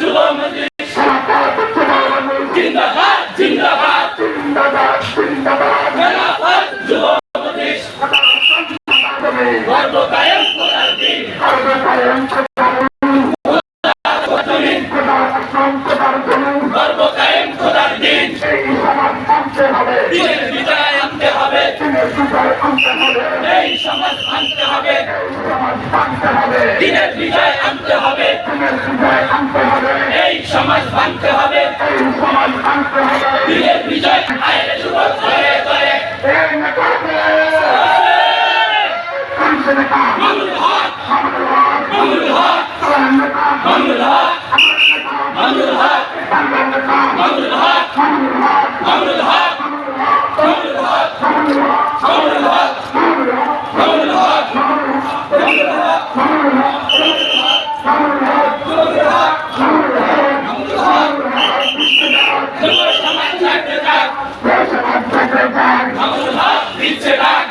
যুব মজলিস জিন্দাবাদ জিন্দাবাদ খেলাফত যুব মজলিস গর্ব কায়েম করার দিন গর্ব কায়েম করার দিন দিনের বিজয় আনতে হবে এই সমাজ আনতে হবে দিনের বিজয় আনতে হবে এই সমাজ আনতে হবে দিনের বিজয় আইনে যুবক ধরে ধরে মামুনুল হক মামুনুল হক মামুনুল হক মামুনুল হক মামুনুল হক মামুনুল হক মামুনুল হক মামুনুল হক মামুনুল হক যুব সমাজ জাগতে জাগ মামুনুল হক দিচ্ছে ডাক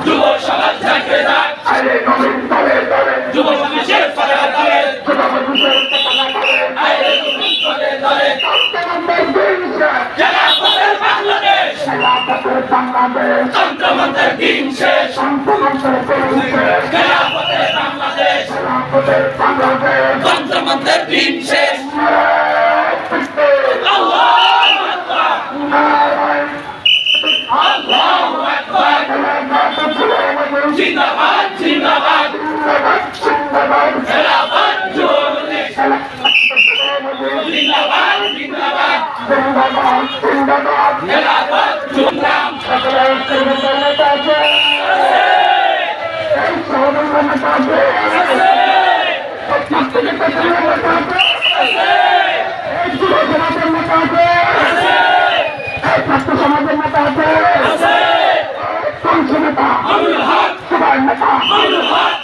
যুব সমাজ জাগতে জাগ যুব সমাজের তলে তলে আইরে যুবক তলে তলে খেলাফতের বাংলাদেশ তন্ত্রমন্ত্রের দিন শেষ খেলাফতের বাংলাদেশ তন্ত্রমন্ত্রের দিন শেষ আল্লাহু আকবার আল্লাহু আকবার জিন্দাবাদ জিন্দাবাদ খেলাফত যুব মজলিস জিন্দাবাদ জিন্দাবাদ খেলাফত যুব নাম সমাজের নেতা আছে মামুনুল হক মামুনুল হক মামুনুল হক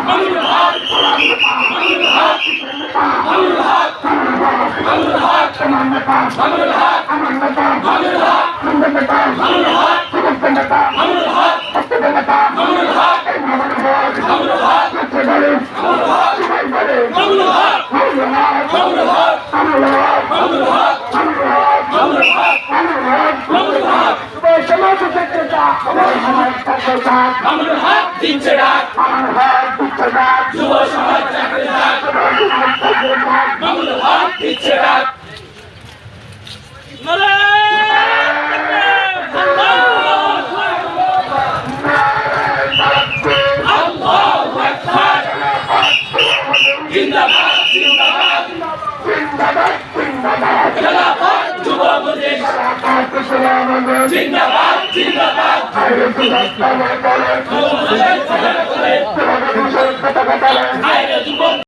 মামুনুল হক মামুনুল হক মামুনুল হক মামুনুল হক মামুনুল হক মামুনুল হক মামুনুল হক মামুনুল হক মামুনুল হক মামুনুল হক মামুনুল হক মামুনুল হক মামুনুল হক দিচ্ছে ডাক যুব সমাজ জাগতে জাগ মামুনুল হক দিচ্ছে ডাক আল্লাহু আকবার জিন্দাবাদ জিন্দাবাদ খেলাফত যুব মজলিস জিন্দাবাদ জিন্দাবাদ যুব মজলিস আইরে যুবক